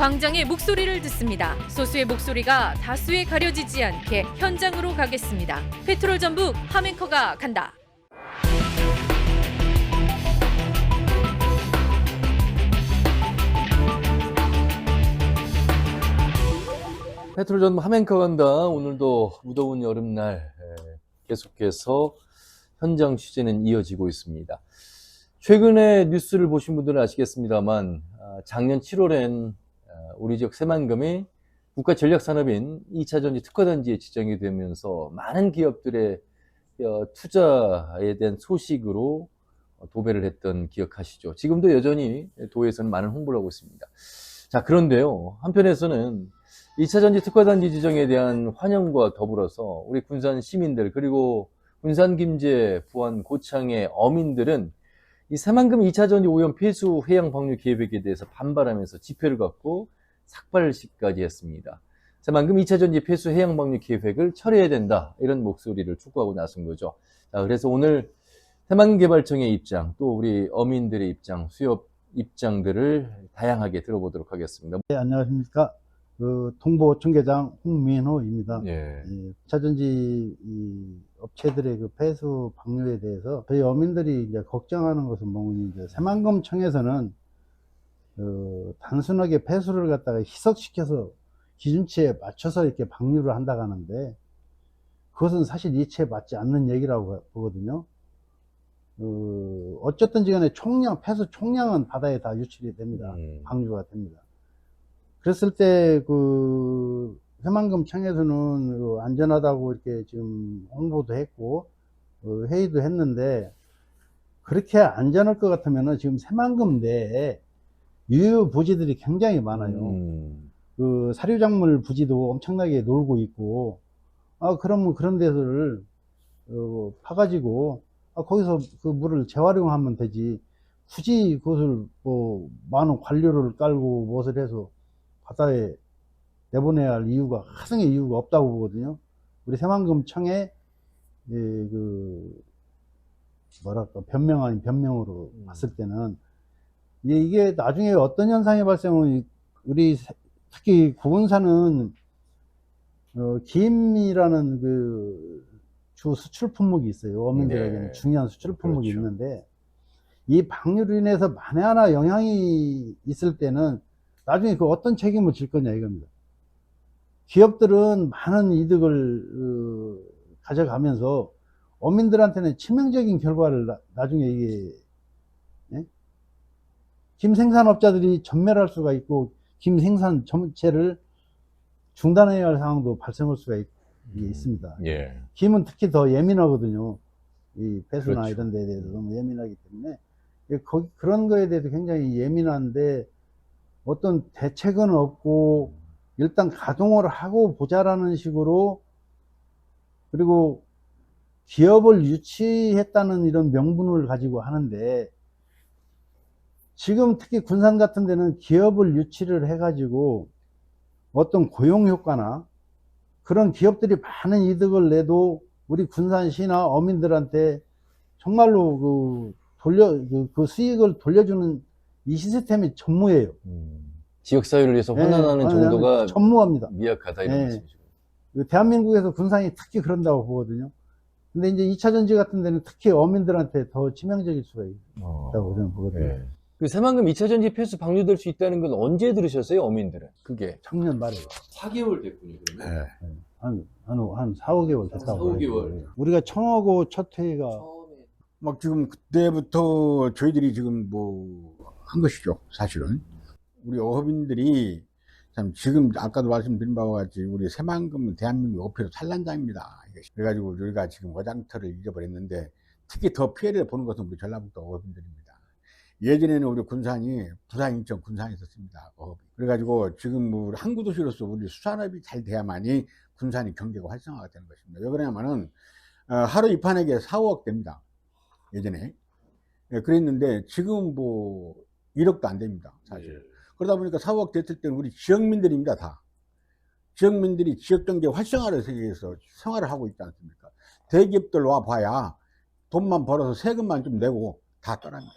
광장의 목소리를 듣습니다. 소수의 목소리가 다수에 가려지지 않게 현장으로 가겠습니다. 페트롤 전북 함앵커가 간다. 페트롤 전북 함앵커 간다. 오늘도 무더운 여름날 계속해서 현장 취재는 이어지고 있습니다. 최근에 뉴스를 보신 분들은 아시겠습니다만 작년 7월엔 우리 지역 새만금이 국가전략산업인 2차전지 특화단지에 지정이 되면서 많은 기업들의 투자에 대한 소식으로 도배를 했던 기억하시죠? 지금도 여전히 도에서는 많은 홍보를 하고 있습니다. 자, 그런데요. 한편에서는 2차전지 특화단지 지정에 대한 환영과 더불어서 우리 군산 시민들 그리고 군산 김제 부안 고창의 어민들은 이 새만금 2차전지 오염 폐수 해양 방류 계획에 대해서 반발하면서 집회를 갖고 삭발식까지 했습니다. 새만금 2차전지 폐수 해양 방류 계획을 철회해야 된다 이런 목소리를 촉구하고 나선 거죠. 자, 그래서 오늘 새만금개발청의 입장 또 우리 어민들의 입장 수협 입장들을 다양하게 들어보도록 하겠습니다. 네, 안녕하십니까. 통보 청계장 홍민호입니다. 예. 차전지 업체들의 그 폐수 방류에 대해서 저희 어민들이 이제 걱정하는 것은 뭐니 이제 새만금청에서는 단순하게 폐수를 갖다가 희석시켜서 기준치에 맞춰서 이렇게 방류를 한다고 하는데 그것은 사실 이치에 맞지 않는 얘기라고 보거든요. 어쨌든지 간에 폐수 총량은 바다에 다 유출이 됩니다. 방류가 됩니다. 그랬을 때, 새만금청에서는 안전하다고 이렇게 지금 홍보도 했고, 회의도 했는데, 그렇게 안전할 것 같으면은 지금 새만금 내에 유휴 부지들이 굉장히 많아요. 사료작물 부지도 엄청나게 놀고 있고, 그러면 그런 데를, 파가지고, 거기서 그 물을 재활용하면 되지. 굳이 그것을 많은 관료를 깔고 무엇을 해서 바다에 내보내야 할 이유가, 하승의 이유가 없다고 보거든요. 우리 새만금청의, 변명 아닌 변명으로 봤을 때는, 이게 나중에 어떤 현상이 발생하면, 우리, 특히 구군산은, 김이라는 주 수출 품목이 있어요. 어민들에게는 네. 중요한 수출 품목이 그렇죠. 있는데, 이 방류로 인해서 만에 하나 영향이 있을 때는, 나중에 그 어떤 책임을 질 거냐 이겁니다. 기업들은 많은 이득을 가져가면서 어민들한테는 치명적인 결과를 나중에 이게 김 생산업자들이 전멸할 수가 있고 김 생산 전체를 중단해야 할 상황도 발생할 수가 있습니다. 예. 김은 특히 더 예민하거든요. 이 폐수나 그렇죠. 이런 데에 대해서 너무 예민하기 때문에 그런 거에 대해서 굉장히 예민한데 어떤 대책은 없고 일단 가동을 하고 보자라는 식으로 그리고 기업을 유치했다는 이런 명분을 가지고 하는데 지금 특히 군산 같은 데는 기업을 유치를 해가지고 어떤 고용 효과나 그런 기업들이 많은 이득을 내도 우리 군산시나 어민들한테 정말로 그 수익을 돌려주는 이 시스템이 전무해요. 지역사회를 위해서 환원하는 정도가 전무합니다. 미약하다 이런 말씀이죠. 대한민국에서 군산이 특히 그런다고 보거든요. 근데 이제 2차전지 같은 데는 특히 어민들한테 더 치명적일 수가 있다고 저는 보거든요. 네. 그 새만금 2차전지 폐수 방류될 수 있다는 건 언제 들으셨어요, 어민들은? 그게 작년 말에 4개월 됐군요, 그러면. 네. 한 4, 5개월 됐다고. 4, 5개월. 우리가 청하고 첫 회의가 막 지금 그때부터 저희들이 지금 한 것이죠, 사실은. 우리 어업인들이 참 지금 아까도 말씀드린 바와 같이 우리 새만금은 대한민국 어필의 산란장입니다. 그래가지고 우리가 지금 어장터를 잃어버렸는데 특히 더 피해를 보는 것은 우리 전라북도 어업인들입니다. 예전에는 우리 군산이 부산, 인천, 군산에 있었습니다. 어업이. 그래가지고 지금 우리 항구 도시로서 우리 수산업이 잘 돼야만이 군산이 경제가 활성화가 되는 것입니다. 왜 그러냐면은 하루 입한액에 4, 5억 됩니다. 예전에. 그랬는데 지금 1억도 안 됩니다. 사실. 그러다 보니까 4, 5억 됐을 때는 우리 지역민들입니다. 다. 지역민들이 지역경제 활성화를 위해서 생활을 하고 있지 않습니까? 대기업들 와봐야 돈만 벌어서 세금만 좀 내고 다 떠납니다.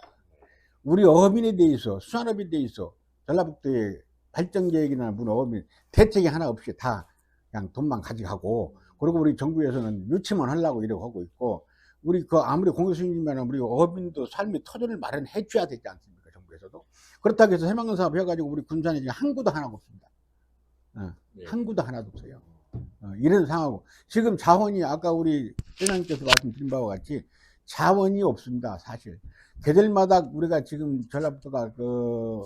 우리 어민에 대해서 수산업에 대해서 전라북도에 발전 계획이나 문 어업이 대책이 하나 없이 다 그냥 돈만 가져가고, 그리고 우리 정부에서는 유치만 하려고 이러고 하고 있고, 우리 그 아무리 공유수님이나 우리 어업인도 삶의 터전을 마련해 줘야 되지 않습니까, 정부에서도. 그렇다고 해서 해망군 사업 해가지고 우리 군산에 지금 항구도 하나가 없습니다. 네. 항구도 하나도 없어요. 이런 상황이고, 지금 자원이 아까 우리 회장님께서 말씀드린 바와 같이 자원이 없습니다, 사실. 계절마다 우리가 지금 전라북도가 그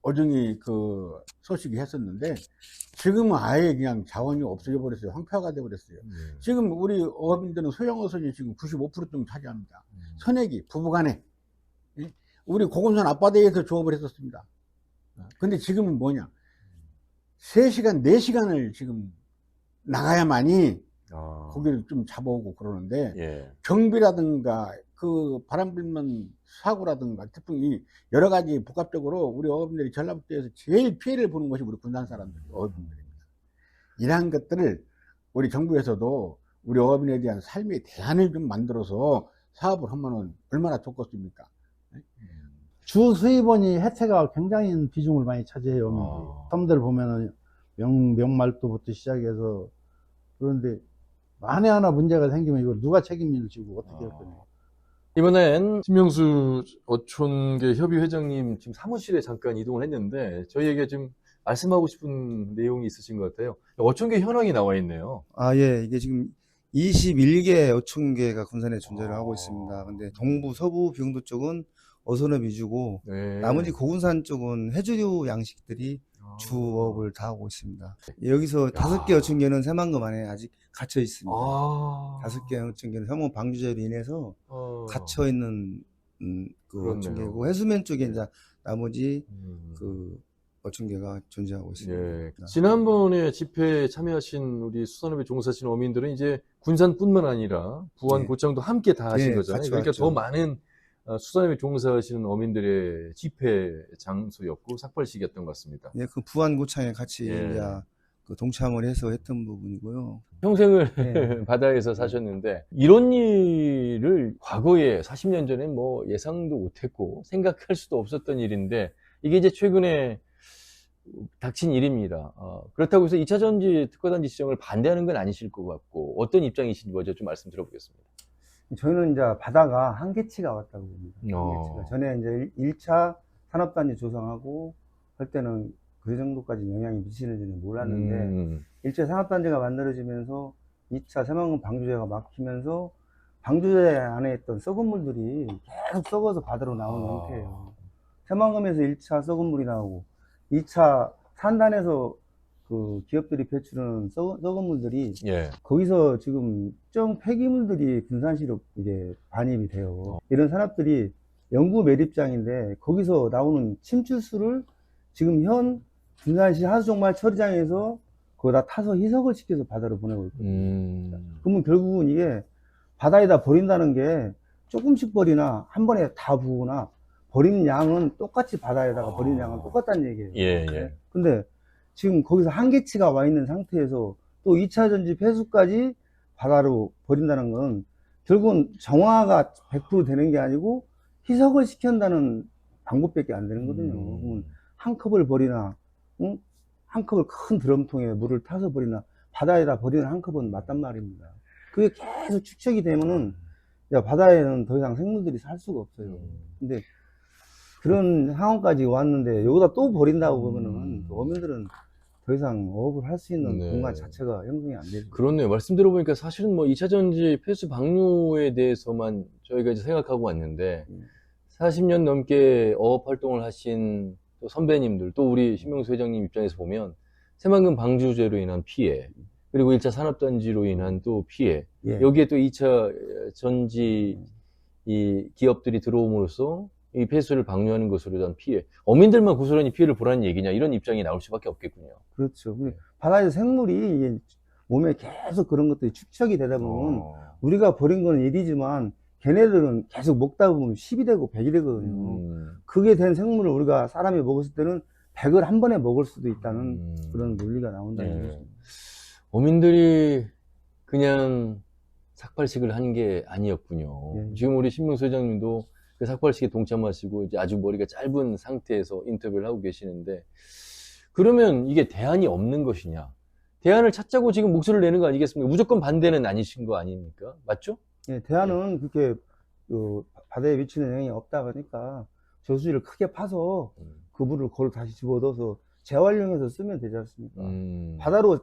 어중이 그 소식이 했었는데, 지금은 아예 그냥 자원이 없어져 버렸어요. 황폐화가 돼 버렸어요. 지금 우리 어업인들은 소형어선이 지금 95%쯤 차지합니다. 선액이 부부간에, 예? 우리 고금산 앞바다에서 조업을 했었습니다. 근데 지금은 뭐냐, 3시간 4시간을 지금 나가야만이 고기를 좀 잡아오고 그러는데, 예. 경비라든가 그 바람 불면 사고라든가 태풍이 여러 가지 복합적으로 우리 어업인들이 전라북도에서 제일 피해를 보는 것이 우리 군산 사람들, 어업인들입니다. 이러한 것들을 우리 정부에서도 우리 어업인에 대한 삶의 대안을 좀 만들어서 사업을 하면은 얼마나 좋겠습니까? 주 수입원이 혜택가 굉장히 비중을 많이 차지해요. 어민들이. 섬들 보면은 명말도부터 시작해서. 그런데 만에 하나 문제가 생기면 이걸 누가 책임을 지고 어떻게 할 거냐. 이번엔 신명수 어촌계 협의회장님 지금 사무실에 잠깐 이동을 했는데 저희에게 지금 말씀하고 싶은 내용이 있으신 것 같아요. 어촌계 현황이 나와 있네요. 예, 이게 지금 21개 어촌계가 군산에 존재를 하고 있습니다. 근데 동부, 서부, 비용도 쪽은 어선업 위주고, 네. 나머지 고군산 쪽은 해조류 양식들이 주업을 다 하고 있습니다. 여기서 5개 어촌계는 새만금 안에 아직 갇혀 있습니다. 5개 어촌계는 새만금 방주제로 인해서 갇혀 있는 그 그렇네요. 어촌계고, 해수면 쪽에 이제 나머지 그 어촌계가 존재하고 있습니다. 예. 지난번에 집회에 참여하신 우리 수산업에 종사하시는 어민들은 이제 군산뿐만 아니라 부안, 네. 고창도 함께 다 하신 네, 거잖아요. 같이 그러니까 왔죠. 더 많은 수산업에 종사하시는 어민들의 집회 장소였고 삭발식이었던 것 같습니다. 예, 그 부안 고창에 같이 예. 이제 그 동참을 해서 했던 부분이고요. 평생을 네. 바다에서 사셨는데 이런 일을 과거에 40년 전에 뭐 예상도 못했고 생각할 수도 없었던 일인데 이게 이제 최근에 닥친 일입니다. 그렇다고 해서 2차 전지 특화단지 지정을 반대하는 건 아니실 것 같고 어떤 입장이신지 먼저 좀 말씀 들어보겠습니다. 저희는 이제 바다가 한계치가 왔다고 봅니다. 한계치가. 전에 이제 1차 산업단지 조성하고 할 때는 그 정도까지 영향이 미치는지는 몰랐는데 1차 산업단지가 만들어지면서 2차 새만금 방주제가 막히면서 방주제 안에 있던 썩은 물들이 계속 썩어서 바다로 나오는 형태예요. 새만금에서 1차 썩은 물이 나오고 2차 산단에서 그 기업들이 배출하는 썩은 물들이 예. 거기서 지금 특정 폐기물들이 군산시로 이제 반입이 돼요. 이런 산업들이 영구 매립장인데 거기서 나오는 침출수를 지금 현 군산시 하수종말 처리장에서 거기다 타서 희석을 시켜서 바다로 보내고 있거든요. 그러면 결국은 이게 바다에다 버린다는 게 조금씩 버리나 한 번에 다 부으나 버리는 양은 똑같이 바다에다가 버리는 양은 똑같다는 얘기예요. 예, 예. 근데 지금 거기서 한계치가 와 있는 상태에서 또 2차 전지 폐수까지 바다로 버린다는 건 결국은 정화가 100% 되는 게 아니고 희석을 시킨다는 방법밖에 안 되는 거거든요. 그러면 한 컵을 버리나, 응? 한 컵을 큰 드럼통에 물을 타서 버리나, 바다에다 버리는 한 컵은 맞단 말입니다. 그게 계속 축적이 되면은 바다에는 더 이상 생물들이 살 수가 없어요. 근데 그런 상황까지 왔는데 여기다 또 버린다고 그러면은 어민들은 더 이상 어업을 할 수 있는 네. 공간 자체가 형성이 안 되죠. 그렇네요. 말씀 들어보니까 사실은 뭐 2차 전지 폐수 방류에 대해서만 저희가 이제 생각하고 왔는데 40년 넘게 어업 활동을 하신 또 선배님들 또 우리 신명수 회장님 입장에서 보면 새만금 방주제로 인한 피해 그리고 1차 산업단지로 인한 또 피해 예. 여기에 또 2차 전지 이 기업들이 들어옴으로써 이 폐수를 방류하는 것으로 인한 피해 어민들만 고스란히 피해를 보라는 얘기냐 이런 입장이 나올 수밖에 없겠군요. 그렇죠. 바다에서 생물이 이게 몸에 계속 그런 것들이 축적이 되다 보면 우리가 버린 건 1이지만 걔네들은 계속 먹다 보면 10이 되고 100이 되거든요. 그게 된 생물을 우리가 사람이 먹었을 때는 100을 한 번에 먹을 수도 있다는 그런 논리가 나온다는 네. 거죠. 어민들이 그냥 삭발식을 한 게 아니었군요. 네. 지금 우리 신명수 회장님도 그 삭발식에 동참하시고 이제 아주 머리가 짧은 상태에서 인터뷰를 하고 계시는데 그러면 이게 대안이 없는 것이냐? 대안을 찾자고 지금 목소리를 내는 거 아니겠습니까? 무조건 반대는 아니신 거 아닙니까? 맞죠? 예, 대안은 그렇게 그 바다에 미치는 영향이 없다 보니까 저수지를 크게 파서 그 물을 거기로 다시 집어넣어서 재활용해서 쓰면 되지 않습니까? 바다로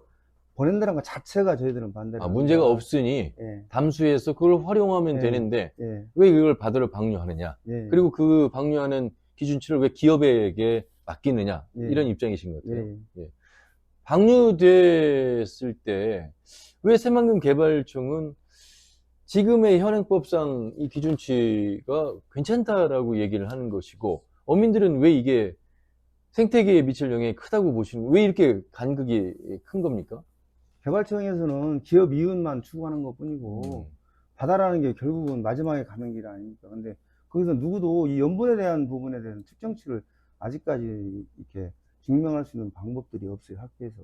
보낸다는 것 자체가 저희들은 반대를 문제가 합니다. 없으니 예, 담수해서 그걸 활용하면 예. 되는데 예, 왜 그걸 바다로 방류하느냐? 예. 그리고 그 방류하는 기준치를 왜 기업에게 맡기느냐? 예. 이런 입장이신 것 같아요. 예. 방류됐을 때 왜 새만금 개발청은 지금의 현행법상 이 기준치가 괜찮다라고 얘기를 하는 것이고 어민들은 왜 이게 생태계에 미칠 영향이 크다고 보시는 왜 이렇게 간극이 큰 겁니까? 개발청에서는 기업 이윤만 추구하는 것 뿐이고 바다라는 게 결국은 마지막에 가는 길 아닙니까? 근데 거기서 누구도 이 염분에 대한 부분에 대한 특정치를 아직까지 이렇게 증명할 수 있는 방법들이 없어요, 학계에서.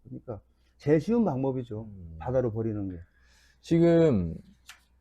그러니까 제일 쉬운 방법이죠. 바다로 버리는 게. 지금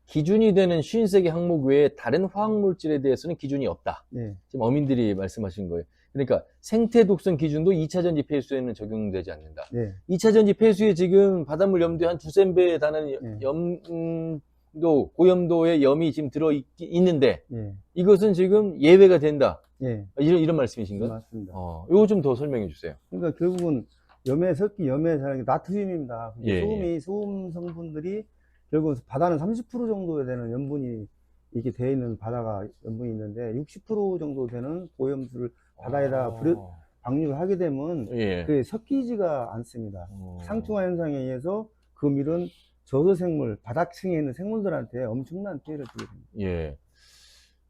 기준이 되는 53개 항목 외에 다른 화학물질에 대해서는 기준이 없다. 네. 지금 어민들이 말씀하신 거예요. 그러니까 생태 독성 기준도 2차 전지 폐수에는 적용되지 않는다. 네. 2차 전지 폐수에 지금 바닷물 염도에 한 두세 배에 달하는 네. 염도, 고염도의 염이 지금 있는데 네. 이것은 지금 예외가 된다. 네. 이런 말씀이신가요? 맞습니다. 이거 좀 더 설명해 주세요. 그러니까 결국은 염에 섞인 염에 사는 게 나트륨입니다. 근데 예, 소금이 소금 성분들이 결국 바다는 30% 정도 되는 염분이 이렇게 되어 있는 바다가 염분이 있는데 60% 정도 되는 고염수를 바다에다 방류를 하게 되면 예. 그게 섞이지가 않습니다. 상충화 현상에 의해서 그 밀은 저소생물, 바닥층에 있는 생물들한테 엄청난 피해를 주게 됩니다. 예.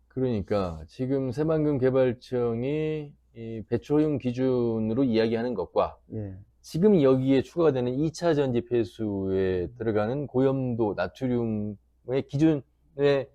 그러니까 지금 새만금 개발청이 이 배출 허용 기준으로 이야기하는 것과 예. 지금 여기에 추가가 되는 2차 전지 폐수에 들어가는 고염도 나트륨의 기준에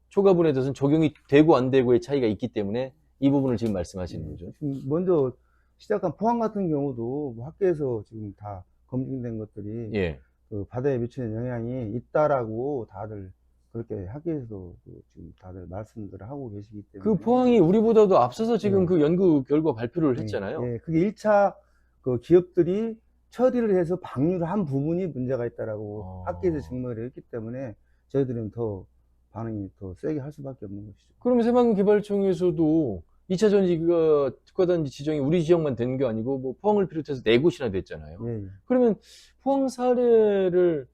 초과분에 대해서는 적용이 되고 안 되고의 차이가 있기 때문에 이 부분을 지금 말씀하시는 거죠. 지금 먼저 시작한 포항 같은 경우도 뭐 학계에서 지금 다 검증된 것들이 예. 그 바다에 미치는 영향이 있다라고 다들 그렇게 학계에서도 지금 다들 말씀들을 하고 계시기 때문에 그 포항이 우리보다도 앞서서 지금 예. 그 연구 결과 발표를 했잖아요. 예, 그게 1차 그 기업들이 처리를 해서 방류를 한 부분이 문제가 있다라고 학계에서 증명을 했기 때문에 저희들은 더 반응이 더 세게 할 수밖에 없는 것이죠. 그러면 새만금 개발청에서도 2차 전지가 특화단지 지정이 우리 지역만 된 게 아니고 뭐 포항을 비롯해서 4곳이나 됐잖아요. 예, 예. 그러면 포항 사례를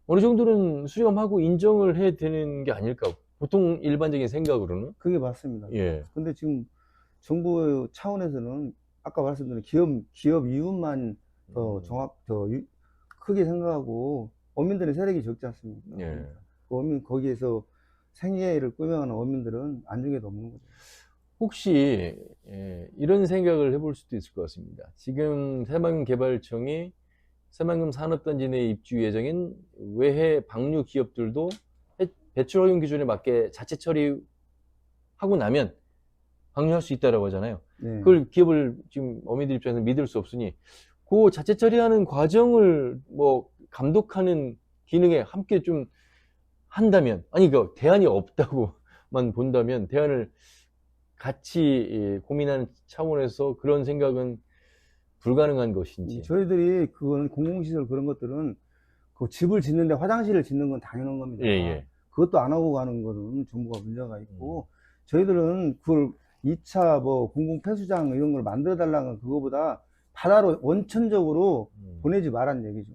어느 정도는 수렴하고 인정을 해야 되는 게 아닐까? 보통 일반적인 생각으로는? 그게 맞습니다. 예. 근데 지금 정부 차원에서는 아까 말씀드린 기업 이윤만 더 크게 생각하고 어민들의 세력이 적지 않습니까? 예. 그 거기에서 생계를 꾸며가는 어민들은 안중에도 없는 거죠. 혹시 이런 생각을 해볼 수도 있을 것 같습니다. 지금 새만금 개발청이 새만금 산업단지 내 입주 예정인 외해 방류 기업들도 배출 허용 기준에 맞게 자체 처리하고 나면 방류할 수 있다라고 하잖아요. 네. 그걸 기업을 지금 어민들 입장에서 믿을 수 없으니 그 자체 처리하는 과정을 뭐 감독하는 기능에 함께 좀 한다면 그 대안이 없다고만 본다면 대안을 같이 고민하는 차원에서 그런 생각은 불가능한 것인지. 저희들이 그건 공공시설 그런 것들은 그 집을 짓는데 화장실을 짓는 건 당연한 겁니다. 예. 그것도 안 하고 가는 거는 정부가 문제가 있고 저희들은 그걸 2차 뭐 공공폐수장 이런 걸 만들어 달라는 그거보다 바다로 원천적으로 보내지 말라는 얘기죠.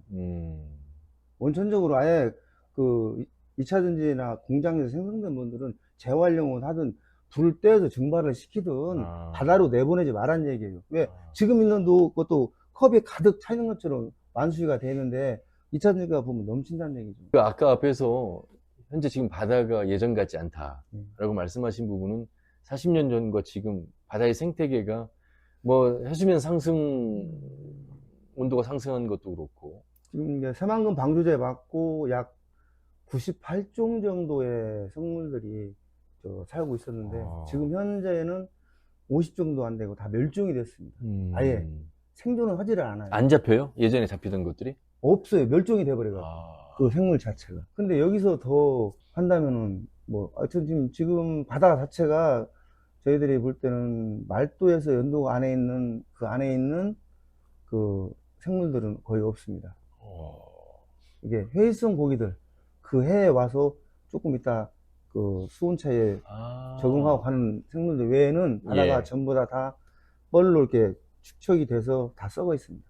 원천적으로 아예 그 2차 전지나 공장에서 생성된 분들은 재활용을 하든 불을 떼서 증발을 시키든 바다로 내보내지 말라는 얘기예요. 왜? 지금 있는 것도 컵이 가득 차 있는 것처럼 만수위가 되는데 2차 전지가 보면 넘친다는 얘기죠. 그 아까 앞에서 현재 지금 바다가 예전 같지 않다라고 말씀하신 부분은 40년 전과 지금 바다의 생태계가 뭐 해수면 상승 온도가 상승한 것도 그렇고 지금 이제 새만금 방류제 맞고 약 98종 정도의 생물들이 살고 있었는데 지금 현재는 50정도 안 되고 다 멸종이 됐습니다. 아예 생존을 하지를 않아요. 안 잡혀요? 예전에 잡히던 것들이? 없어요. 멸종이 돼버려가지고 그 생물 자체가. 근데 여기서 더 한다면은 뭐 하여튼 지금 바다 자체가 저희들이 볼 때는 말도에서 연도 안에 있는 그 생물들은 거의 없습니다. 이게 해외성 고기들 그 해에 와서 조금 있다 그 수온차에 적응하고 가는 생물들 외에는 바다가 예. 전부 다 뻘로 이렇게 축척이 돼서 다 썩어 있습니다.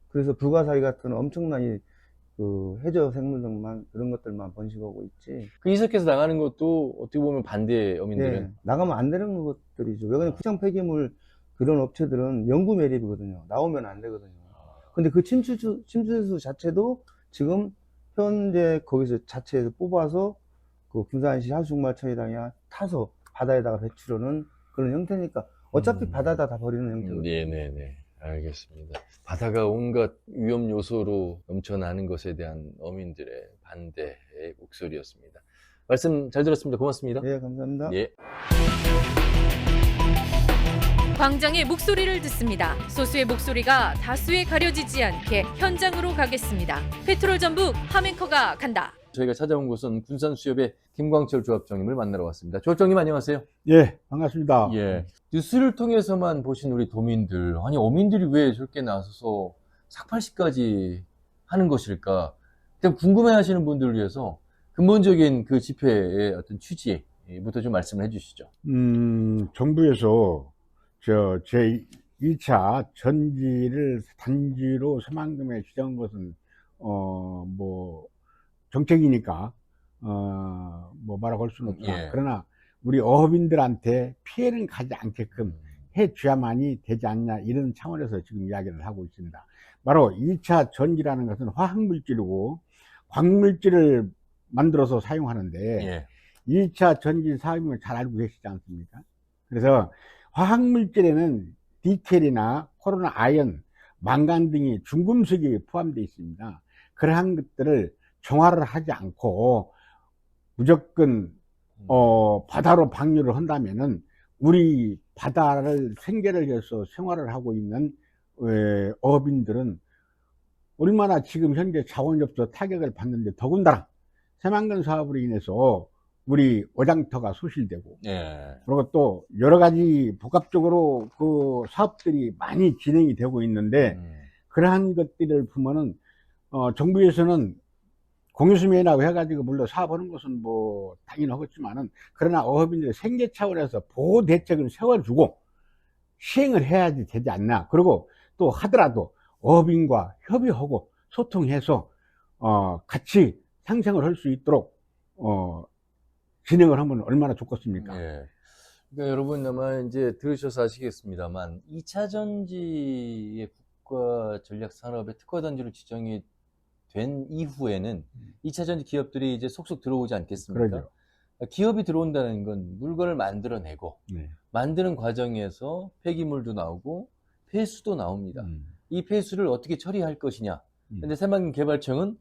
그래서 불가사리 같은 엄청난 그 해저 생물들만 그런 것들만 번식하고 있지. 그 이석해서 나가는 것도 어떻게 보면 반대 어민들은. 네, 나가면 안 되는 것들이죠. 왜냐면 포장 폐기물 그런 업체들은 영구 매립이거든요. 나오면 안 되거든요. 근데 그 침투수 자체도 지금 현재 거기서 자체에서 뽑아서 그 군산시 하수종말처리당에 타서 바다에다가 배출하는 그런 형태니까 어차피 바다에다 다 버리는 형태거든요. 네네네. 알겠습니다. 바다가 온갖 위험 요소로 넘쳐나는 것에 대한 어민들의 반대의 목소리였습니다. 말씀 잘 들었습니다. 고맙습니다. 네, 감사합니다. 예. 광장의 목소리를 듣습니다. 소수의 목소리가 다수에 가려지지 않게 현장으로 가겠습니다. 페트롤 전북 함앵커가 간다. 저희가 찾아온 곳은 군산수협의 김광철 조합장님을 만나러 왔습니다. 조합장님 안녕하세요. 예, 반갑습니다. 예. 뉴스를 통해서만 보신 우리 도민들, 아니 어민들이 왜 저렇게 나서서 삭발식까지 하는 것일까? 일단 궁금해하시는 분들을 위해서 근본적인 그 집회의 어떤 취지부터 좀 말씀을 해주시죠. 정부에서 제 2차 전지를 단지로 새만금에 지정한 것은 뭐 정책이니까 뭐 말하고 할 수는 없지만 예. 그러나 우리 어업인들한테 피해는 가지 않게끔 해줘야만이 되지 않냐 이런 차원에서 지금 이야기를 하고 있습니다. 바로 2차 전지라는 것은 화학물질이고 광물질을 만들어서 사용하는데 예. 2차 전지 사용을 잘 알고 계시지 않습니까? 그래서 화학물질에는 니켈이나 코로나 아연, 망간 등이 중금속이 포함되어 있습니다. 그러한 것들을 정화를 하지 않고 무조건 바다로 방류를 한다면은 우리 바다를 생계를 해서 생활을 하고 있는 어업인들은 얼마나 지금 현재 자원이 없어 타격을 받는데 더군다나 새만금 사업으로 인해서 우리 어장터가 소실되고 예. 그리고 또 여러 가지 복합적으로 그 사업들이 많이 진행이 되고 있는데 그러한 것들을 보면은 정부에서는 공유수매라고 해가지고 물론 사업하는 것은 뭐 당연하겠지만은 그러나 어업인들의 생계 차원에서 보호 대책을 세워주고 시행을 해야지 되지 않나. 그리고 또 하더라도 어업인과 협의하고 소통해서 같이 상생을 할 수 있도록 진행을 하면 얼마나 좋겠습니까? 예. 그러니까 여러분 아마 이제 들으셔서 아시겠습니다만 2차 전지의 국가 전략 산업의 특화 단지로 지정이 된 이후에는 2차 전지 기업들이 이제 속속 들어오지 않겠습니까? 그러죠. 기업이 들어온다는 건 물건을 만들어내고 네. 만드는 과정에서 폐기물도 나오고 폐수도 나옵니다. 이 폐수를 어떻게 처리할 것이냐. 근데 새만금개발청은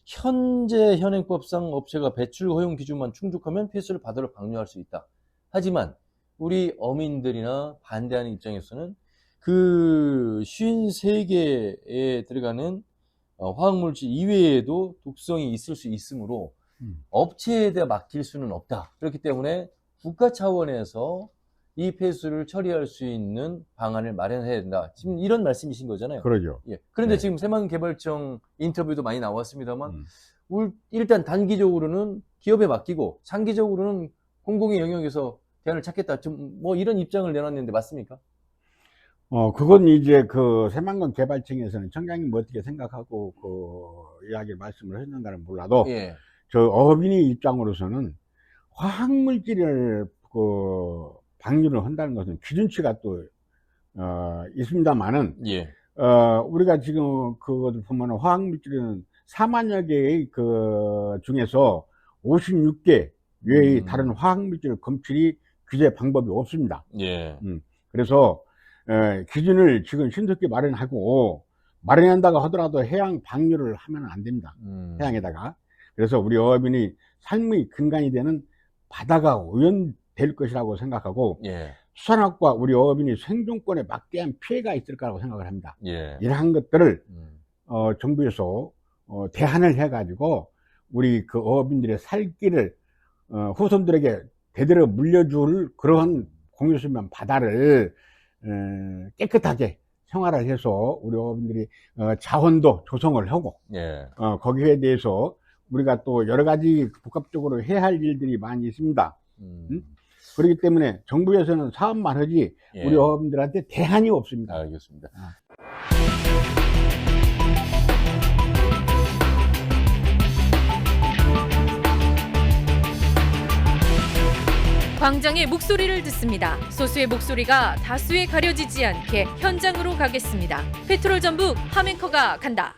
현재 현행법상 업체가 배출 허용 기준만 충족하면 폐수를 바다로 방류할 수 있다. 하지만 우리 어민들이나 반대하는 입장에서는 그 53개에 들어가는 화학물질 이외에도 독성이 있을 수 있으므로 업체에다 맡길 수는 없다. 그렇기 때문에 국가 차원에서 이 폐수를 처리할 수 있는 방안을 마련해야 된다. 지금 이런 말씀이신 거잖아요. 그러죠. 예. 그런데 네. 지금 새만금개발청 인터뷰도 많이 나왔습니다만 일단 단기적으로는 기업에 맡기고 장기적으로는 공공의 영역에서 대안을 찾겠다. 좀 뭐 이런 입장을 내놨는데 맞습니까? 그건 이제 그 새만금개발청에서는 청장님 뭐 어떻게 생각하고 그 이야기 말씀을 했는가는 몰라도 예. 저 어업인의 입장으로서는 화학물질을 그 방류를 한다는 것은 기준치가 또 있습니다만은 예. 우리가 지금 그것을 보면 화학물질은 4만여 개의 그 중에서 56개 외의 다른 화학물질 검출이 규제 방법이 없습니다. 예. 그래서 기준을 지금 신속히 마련한다고 하더라도 해양 방류를 하면 안 됩니다. 해양에다가. 그래서 우리 어업인이 삶의 근간이 되는 바다가 오염될 것이라고 생각하고 예. 수산업과 우리 어업인이 생존권에 막대한 피해가 있을 거라고 생각을 합니다. 예. 이러한 것들을 정부에서 대안을 해가지고 우리 그 어업인들의 살 길을 후손들에게 대대로 물려줄 그러한 공유수면 바다를 깨끗하게 생활을 해서 우리 어머님들이 자원도 조성을 하고 예. 거기에 대해서 우리가 또 여러 가지 복합적으로 해야 할 일들이 많이 있습니다. 그렇기 때문에 정부에서는 사업만 하지 예. 우리 어머님들한테 대안이 없습니다. 알겠습니다. 광장의 목소리를 듣습니다. 소수의 목소리가 다수에 가려지지 않게 현장으로 가겠습니다. 페트롤 전북 함앵커가 간다.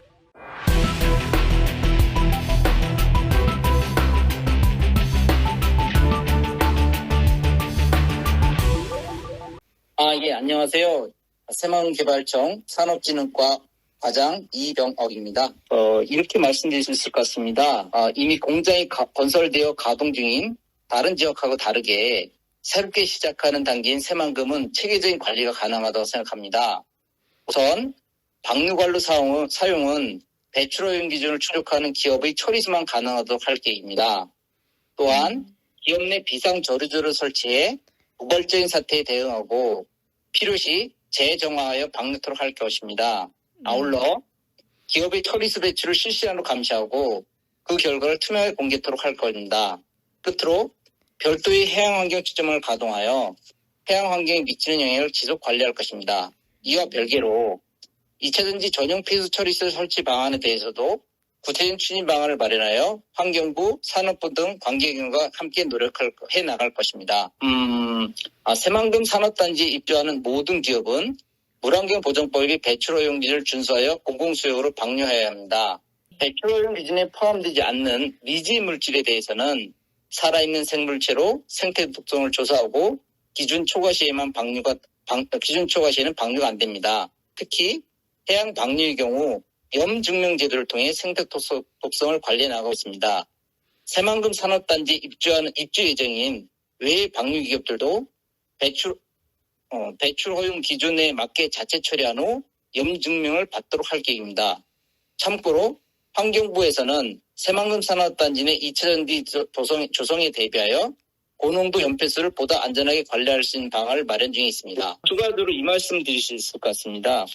예, 안녕하세요. 새마을개발청 산업진흥과 과장 이병억입니다. 이렇게 말씀드릴 수 있을 것 같습니다. 이미 공장이 건설되어 가동 중인 다른 지역하고 다르게 새롭게 시작하는 단계인 새만금은 체계적인 관리가 가능하다고 생각합니다. 우선 방류관로 사용은 배출오염 기준을 충족하는 기업의 처리수만 가능하도록 할 계획입니다. 또한 기업 내 비상조류조를 설치해 우발적인 사태에 대응하고 필요시 재정화하여 방류토록 할 것입니다. 아울러 기업의 처리수 배출을 실시간으로 감시하고 그 결과를 투명하게 공개토록 할 겁니다. 끝으로 별도의 해양환경 지점을 가동하여 해양환경에 미치는 영향을 지속 관리할 것입니다. 이와 별개로 2차전지 전용 폐수 처리실 설치 방안에 대해서도 구체적인 추진 방안을 마련하여 환경부, 산업부 등 관계기관과 함께 노력해 나갈 것입니다. 새만금 산업단지에 입주하는 모든 기업은 물환경 보전법의 배출오염 기준을 준수하여 공공수용으로 방류해야 합니다. 배출오염 기준에 포함되지 않는 미지 물질에 대해서는 살아있는 생물체로 생태 독성을 조사하고 기준 초과 시에는 방류가 안 됩니다. 특히 해양 방류의 경우 염증명 제도를 통해 생태 독성을 관리해 나가고 있습니다. 새만금 산업단지 입주 예정인 외 방류 기업들도 배출 허용 기준에 맞게 자체 처리한 후 염증명을 받도록 할 계획입니다. 참고로 환경부에서는 새만금 산업단지 내 2차전지 조성에 대비하여 고농도 연폐수를 보다 안전하게 관리할 수 있는 방안을 마련 중에 있습니다. 추가적으로 이 말씀 드릴 수 있을 것 같습니다.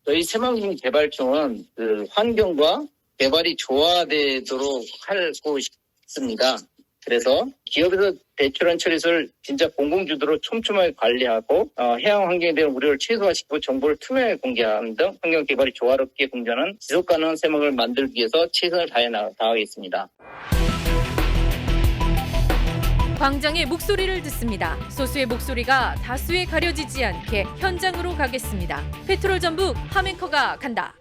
저희 새만금 개발청은 환경과 개발이 조화되도록 하고 싶습니다. 그래서 기업에서 배출한 처리수를 진짜 공공주도로 촘촘하게 관리하고 해양 환경에 대한 우려를 최소화시키고 정보를 투명하게 공개하는 등 환경 개발이 조화롭게 공존하는 지속가능한 새만금을 만들기 위해서 최선을 다하겠습니다. 광장의 목소리를 듣습니다. 소수의 목소리가 다수에 가려지지 않게 현장으로 가겠습니다. 페트롤 전북 함앵커가 간다.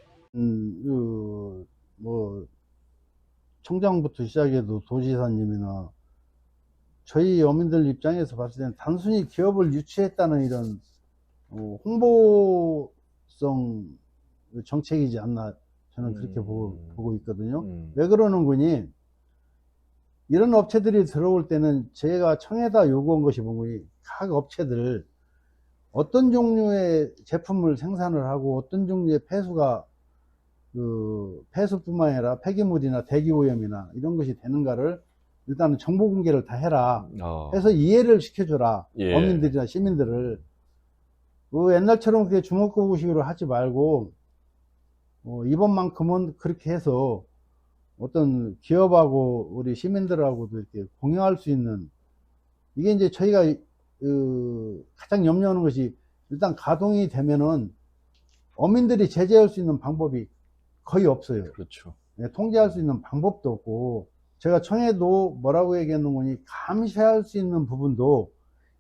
청장부터 시작해도 도지사님이나 저희 어민들 입장에서 봤을 때는 단순히 기업을 유치했다는 이런 홍보성 정책이지 않나 저는 그렇게 보고 있거든요. 왜 그러는 거니? 이런 업체들이 들어올 때는 제가 청에다 요구한 것이 뭐니, 각 업체들 어떤 종류의 제품을 생산을 하고 어떤 종류의 폐수가 폐수뿐만 아니라 폐기물이나 대기오염이나 이런 것이 되는가를 일단은 정보 공개를 다 해라 해서 이해를 시켜줘라. 예. 어민들이나 시민들을 옛날처럼 그렇게 주먹구구식으로 하지 말고 이번만큼은 그렇게 해서 어떤 기업하고 우리 시민들하고도 이렇게 공유할 수 있는, 이게 이제 저희가 가장 염려하는 것이, 일단 가동이 되면은 어민들이 제재할 수 있는 방법이 거의 없어요. 그렇죠. 통제할 수 있는 방법도 없고, 제가 청에도 뭐라고 얘기했는 거니, 감시할 수 있는 부분도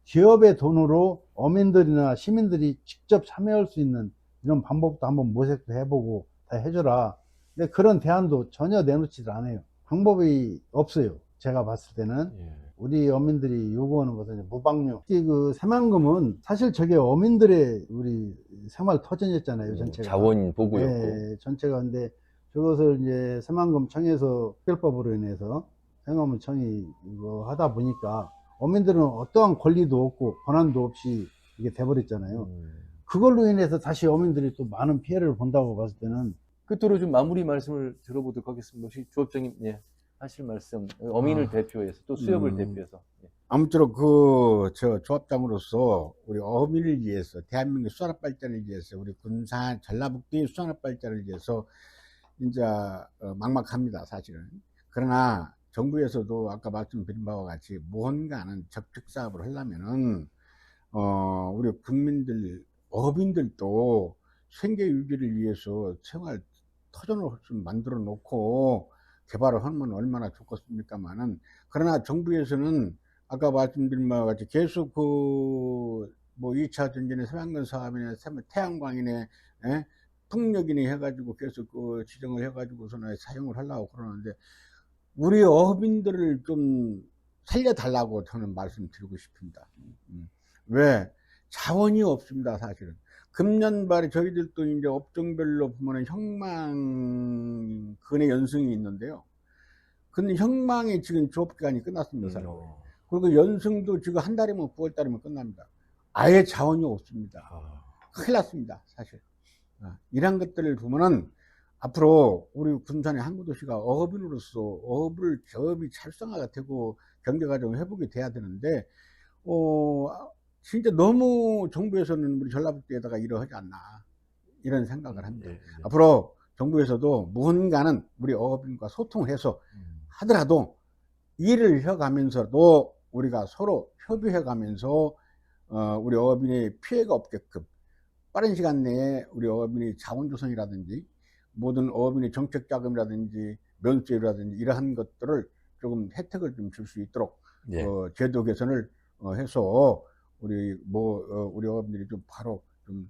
기업의 돈으로 어민들이나 시민들이 직접 참여할 수 있는 이런 방법도 한번 모색도 해보고 다 해줘라. 근데 그런 대안도 전혀 내놓지를 않아요. 방법이 없어요. 제가 봤을 때는. 예. 우리 어민들이 요구하는 것은 무방류. 특히 사만금은 사실 저게 어민들의 우리 생활 터전이었잖아요, 전체가. 자원 보고였고. 네, 전체가. 근데 저것을 이제 새만금청에서 특별법으로 인해서 새만금청이 이거 하다 보니까 어민들은 어떠한 권리도 없고 권한도 없이 이게 돼버렸잖아요. 그걸로 인해서 다시 어민들이 또 많은 피해를 본다고 봤을 때는, 끝으로 좀 마무리 말씀을 들어보도록 하겠습니다. 혹시 조업장님, 예, 하실 말씀, 어민을 대표해서 또 수협을 대표해서. 예. 아무쪼록 저 조합장으로서 우리 어민을 위해서, 대한민국 수산업 발전을 위해서, 우리 군산 전라북도의 수산업 발전을 위해서 이제 막막합니다, 사실은. 그러나 정부에서도 아까 말씀드린 바와 같이 무언가는 적극 사업을 하려면은 우리 국민들, 어민들도 생계 유지를 위해서 생활 터전을 좀 만들어 놓고 개발을 하면 얼마나 좋겠습니까만은, 그러나 정부에서는 아까 말씀드린 바와 같이 계속 뭐 2차 전지의 새만금 사업이나 태양광이네, 풍력이네 해가지고 계속 지정을 해가지고서는 사용을 하려고 그러는데, 우리 어민들을 좀 살려달라고 저는 말씀드리고 싶습니다. 왜? 자원이 없습니다, 사실은. 금년발에 저희들도 이제 업종별로 보면은 형망근의 연승이 있는데요. 근데 형망이 지금 조업기간이 끝났습니다, 사실. 그리고 연승도 지금 한 달이면 9월 달이면 끝납니다. 아예 자원이 없습니다. 큰일 났습니다, 사실. 이런 것들을 보면은 앞으로 우리 군산의 항구도시가 어업인으로서 어업을 기업이 활성화가 되고 경제과정 회복이 돼야 되는데, 진짜 너무 정부에서는 우리 전라북도에다가 이러하지 않나, 이런 생각을 합니다. 앞으로 정부에서도 무언가는 우리 어업인과 소통을 해서 하더라도 일을 해가면서도 우리가 서로 협의해가면서 우리 어업인의 피해가 없게끔 빠른 시간 내에 우리 어업인의 자원조성이라든지 모든 어업인의 정책자금이라든지 면세라든지 이러한 것들을 조금 혜택을 좀 줄 수 있도록 제도 개선을 해서 우리 어업인들이 좀 바로 좀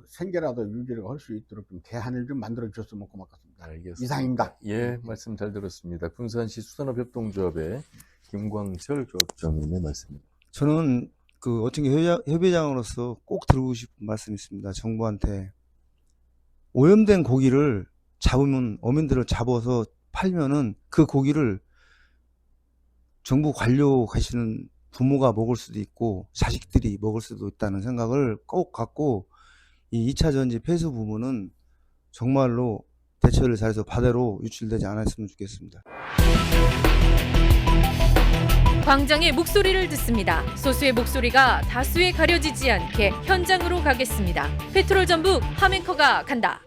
생계라도 유지를 할 수 있도록 좀 대안을 좀 만들어 주셨으면 고맙겠습니다. 알겠습니다. 이상입니다. 예, 말씀 잘 들었습니다. 군산시 수산업협동조합의 김광철 조합장님의 말씀입니다. 저는 어떤 협의장으로서 꼭 드리고 싶은 말씀이 있습니다. 정부한테 오염된 고기를 잡으면, 어민들을 잡아서 팔면은 그 고기를 정부 관료 가시는 부모가 먹을 수도 있고 자식들이 먹을 수도 있다는 생각을 꼭 갖고, 이 2차 전지 폐수 부분은 정말로 대처를 잘해서 바다로 유출되지 않았으면 좋겠습니다. 광장의 목소리를 듣습니다. 소수의 목소리가 다수에 가려지지 않게 현장으로 가겠습니다. 페트롤 전북 함앵커가 간다.